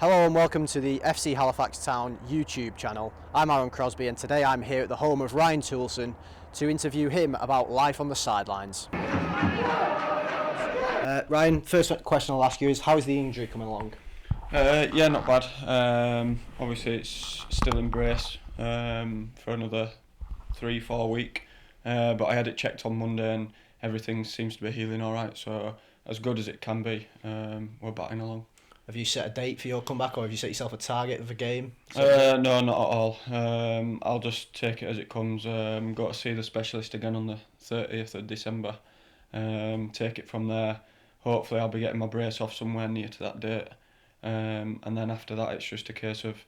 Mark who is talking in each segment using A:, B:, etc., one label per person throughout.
A: Hello and welcome to the A.F.C. Halifax Town YouTube channel. I'm Aaron Crosbie and today I'm here at the home of Ryan Toulson to interview him about life on the sidelines. Ryan, first question I'll ask you is, how's the injury coming along?
B: Yeah, not bad. Obviously, it's still in brace for another 3-4 weeks. But I had it checked on Monday and everything seems to be healing all right. So as good as it can be, we're batting along.
A: Have you set a date for your comeback, or have you set yourself a target of a game?
B: No, not at all. I'll just take it as it comes. Got to see the specialist again on the 30th of December. Take it from there. Hopefully I'll be getting my brace off somewhere near to that date. And then after that it's just a case of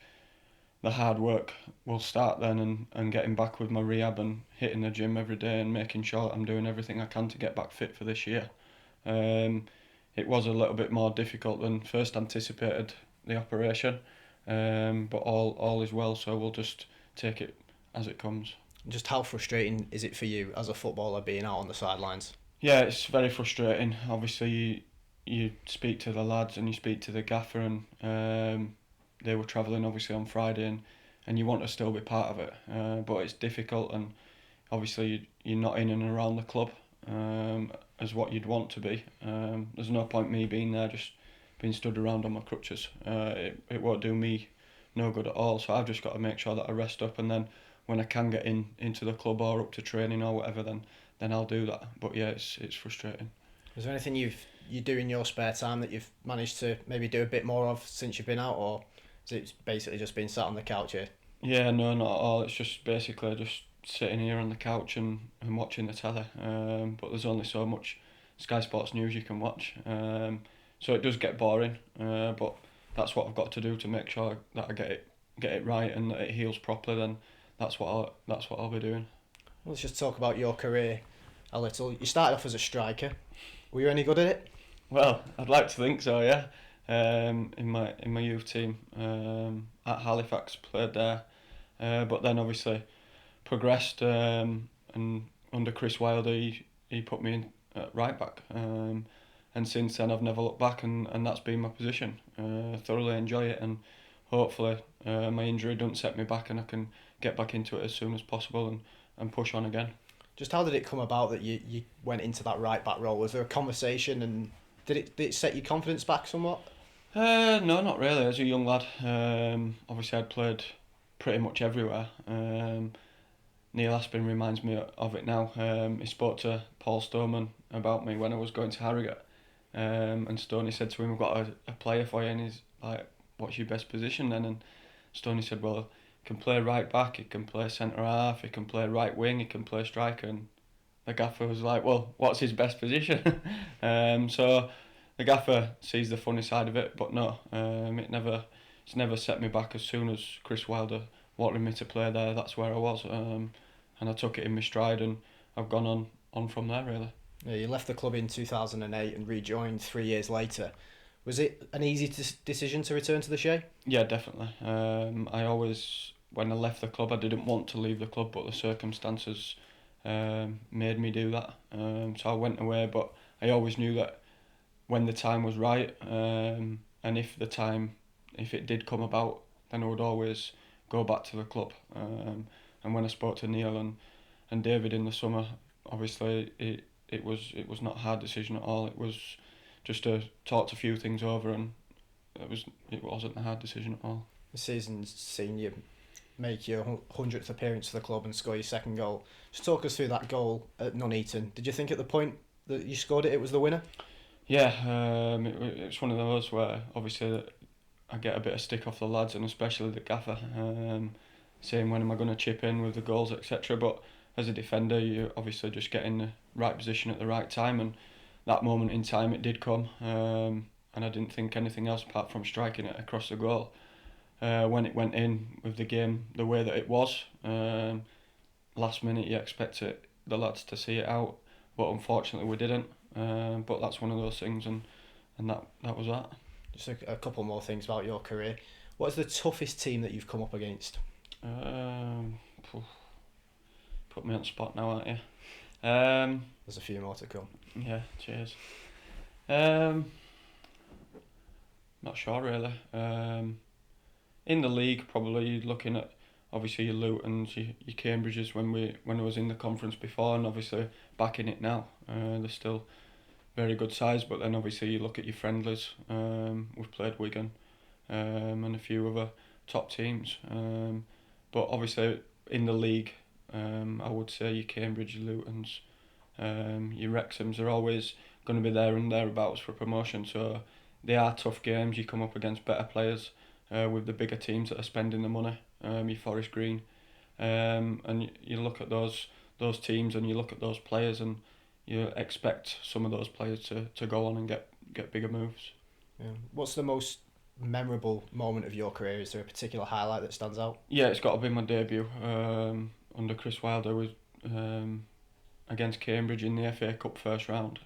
B: the hard work will start then, and getting back with my rehab and hitting the gym every day and making sure that I'm doing everything I can to get back fit for this year. It was a little bit more difficult than first anticipated, the operation, but all is well, so we'll just take it as it comes.
A: Just how frustrating is it for you as a footballer being out on the sidelines?
B: Yeah, it's very frustrating. Obviously, you speak to the lads and you speak to the gaffer, and they were travelling obviously on Friday, and you want to still be part of it, but it's difficult, and obviously you're not in and around the club as what you'd want to be. There's no point me being there just being stood around on my crutches. It won't do me no good at all, so I've just got to make sure that I rest up, and then when I can get into the club or up to training or whatever, then I'll do that. But yeah, it's frustrating.
A: Is there anything you do in your spare time that you've managed to maybe do a bit more of since you've been out, or is it basically just been sat on the couch here?
B: Yeah, no, not at all. It's just basically just sitting here on the couch and watching the telly. But there's only so much Sky Sports News you can watch. So it does get boring. But that's what I've got to do to make sure that I get it right and that it heals properly. Then that's what I'll be doing.
A: Let's just talk about your career a little. You started off as a striker. Were you any good at it?
B: Well, I'd like to think so. Yeah. In my youth team at Halifax, played there. But then obviously progressed, and under Chris Wilder he put me in at right back, and since then I've never looked back, and that's been my position. Thoroughly enjoy it, and hopefully my injury doesn't set me back and I can get back into it as soon as possible and push on again.
A: Just how did it come about that you went into that right back role? Was there a conversation, and did it set your confidence back somewhat?
B: No, not really. As a young lad, obviously I'd played pretty much everywhere. Neil Aspin reminds me of it now. He spoke to Paul Stoneman about me when I was going to Harrogate, and Stoney said to him, "We've got a player for you," and he's like, "What's your best position then?" And Stoney said, "Well, he can play right back, he can play centre half, he can play right wing, he can play striker." And the gaffer was like, "Well, what's his best position?" So the gaffer sees the funny side of it, but no, it's never set me back. As soon as Chris Wilder wanted me to play there, that's where I was, and I took it in my stride, and I've gone on from there really.
A: Yeah, you left the club in 2008 and rejoined 3 years later. Was it an easy decision to return to the Shay?
B: Yeah, definitely. I always, when I left the club, I didn't want to leave the club, but the circumstances made me do that. So I went away, but I always knew that when the time was right, and if it did come about, then I would always go back to the club. And when I spoke to Neil and David in the summer, obviously it was not a hard decision at all. It was just to talk a few things over, and it wasn't a hard decision at all.
A: The season's seen you make your 100th appearance for the club and score your second goal. Just talk us through that goal at Nuneaton. Did you think at the point that you scored it was the winner?
B: Yeah, it's one of those where obviously I get a bit of stick off the lads, and especially the gaffer, saying when am I going to chip in with the goals, etc. But as a defender, you obviously just get in the right position at the right time, and that moment in time it did come, and I didn't think anything else apart from striking it across the goal. When it went in with the game the way that it was, last minute you expect the lads to see it out, but unfortunately we didn't. But that's one of those things, and that was that.
A: Just a couple more things about your career. What is the toughest team that you've come up against?
B: Put me on the spot now, aren't you?
A: There's a few more to come.
B: Yeah, cheers. Not sure really. In the league, probably you're looking at obviously your Lutons, your Cambridges when I was in the conference before, and obviously back in it now. They're still very good size, but then obviously you look at your friendlies. We've played Wigan, and a few other top teams. But obviously in the league, I would say your Cambridge, your Lutons, your Wrexhams are always going to be there and thereabouts for promotion. So they are tough games. You come up against better players with the bigger teams that are spending the money. Your Forest Green, and you look at those teams and you look at those players and you expect some of those players to go on and get bigger moves.
A: Yeah. What's the most memorable moment of your career? Is there a particular highlight that stands out?
B: Yeah, it's got to be my debut under Chris Wilder with against Cambridge in the FA Cup first round.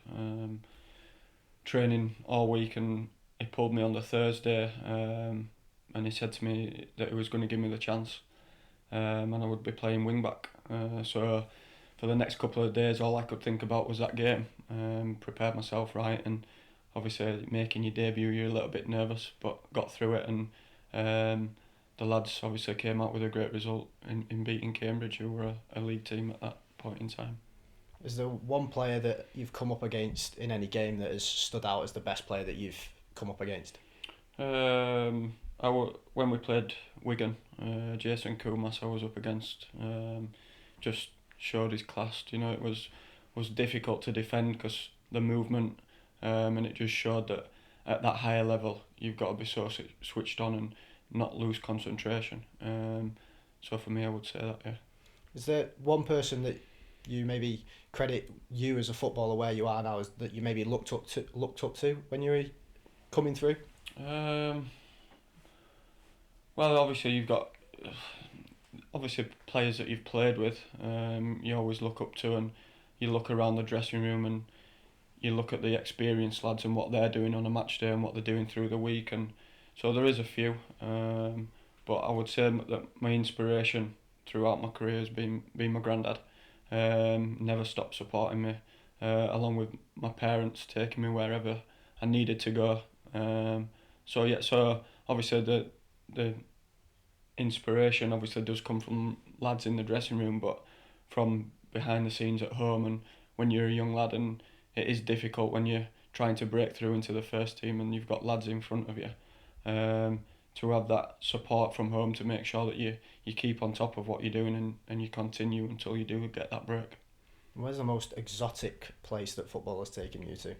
B: Training all week, and he pulled me on the Thursday, and he said to me that he was going to give me the chance, and I would be playing wing back. So for the next couple of days, all I could think about was that game. Prepared myself right, and obviously making your debut, you're a little bit nervous, but got through it, and the lads obviously came out with a great result in beating Cambridge, who were a league team at that point in time.
A: Is there one player that you've come up against in any game that has stood out as the best player that you've come up against?
B: When we played Wigan, Jason Kumas I was up against, just showed his class. You know, it was difficult to defend because the movement, and it just showed that at that higher level you've got to be so switched on and not lose concentration. So for me, I would say that, yeah.
A: Is there one person that you maybe credit you as a footballer where you are now that you maybe looked up to when you were coming through?
B: Well, obviously you've got players that you've played with. You always look up to, and you look around the dressing room and you look at the experienced lads and what they're doing on a match day and what they're doing through the week, and so there is a few. But I would say that my inspiration throughout my career has been my granddad. Never stopped supporting me, along with my parents taking me wherever I needed to go. So obviously the inspiration obviously does come from lads in the dressing room, but from behind the scenes at home, and when you're a young lad, and it is difficult when you're trying to break through into the first team and you've got lads in front of you. To have that support from home to make sure that you keep on top of what you're doing and you continue until you do get that break.
A: Where's the most exotic place that football has taken you to?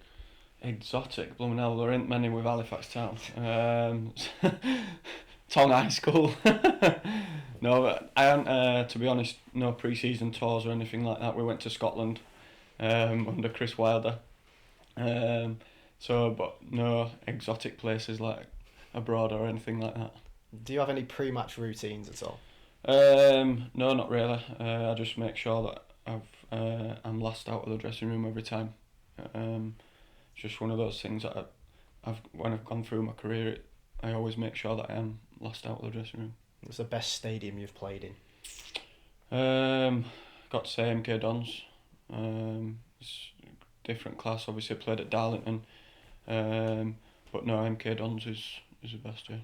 B: Exotic? Blooming hell, there ain't many with Halifax Town. Tong High School. No, but I haven't, to be honest, no pre-season tours or anything like that. We went to Scotland under Chris Wilder. But no exotic places like abroad or anything like that.
A: Do you have any pre-match routines at all?
B: No, not really. I just make sure that I'm last out of the dressing room every time. It's just one of those things that when I've gone through my career, I always make sure that I am last out of the dressing room.
A: What's the best stadium you've played in?
B: Got to say MK Dons. It's a different class. Obviously, I played at Darlington, but no, MK Dons is the best. Yeah.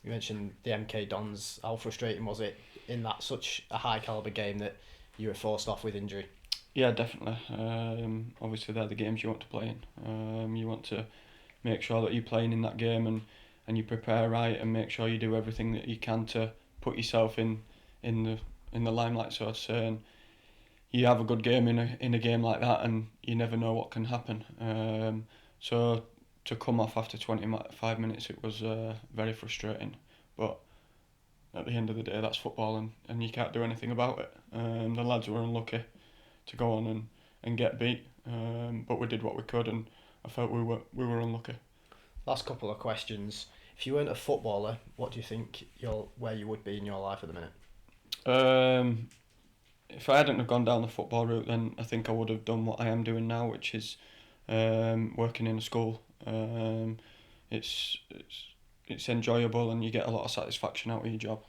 A: You mentioned the MK Dons. How frustrating was it in that such a high caliber game that you were forced off with injury?
B: Yeah, definitely. Obviously, they're the games you want to play in. You want to make sure that you're playing in that game and you prepare right and make sure you do everything that you can to put yourself in the limelight, so to say. And you have a good game in a game like that, and you never know what can happen. So to come off after 25 minutes, it was very frustrating. But at the end of the day, that's football, and you can't do anything about it. The lads were unlucky to go on and get beat, but we did what we could, and I felt we were unlucky.
A: Last couple of questions. If you weren't a footballer, what do you think where you would be in your life at the minute?
B: If I hadn't have gone down the football route, then I think I would have done what I am doing now, which is working in a school. It's enjoyable, and you get a lot of satisfaction out of your job.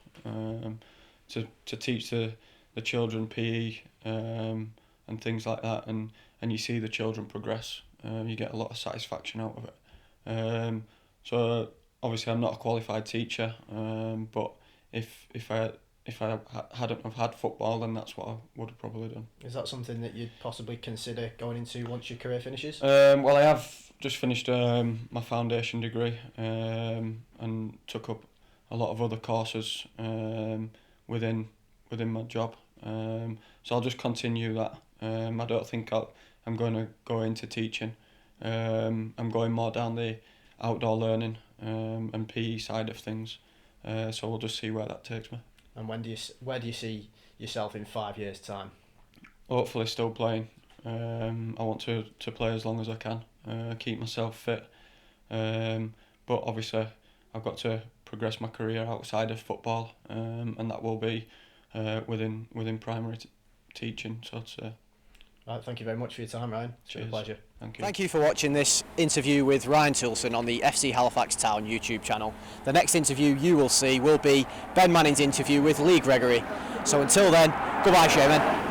B: To teach the children PE and things like that, and you see the children progress. You get a lot of satisfaction out of it. So obviously I'm not a qualified teacher, but if I hadn't have had football, then that's what I would have probably done.
A: Is that something that you'd possibly consider going into once your career finishes?
B: Well, I have just finished my foundation degree, and took up a lot of other courses within my job. So I'll just continue that. I don't think I'm going to go into teaching. I'm going more down the outdoor learning and PE side of things. So we'll just see where that takes me.
A: And where do you see yourself in 5 years' time?
B: Hopefully still playing. I want to play as long as I can, keep myself fit. But obviously I've got to progress my career outside of football, and that will be within primary teaching, so to say.
A: Right, thank you very much for your time, Ryan. It's been a pleasure.
B: Thank you.
A: Thank you for watching this interview with Ryan Toulson on the A.F.C. Halifax Town YouTube channel. The next interview you will see will be Ben Manning's interview with Lee Gregory. So until then, goodbye, Shaman.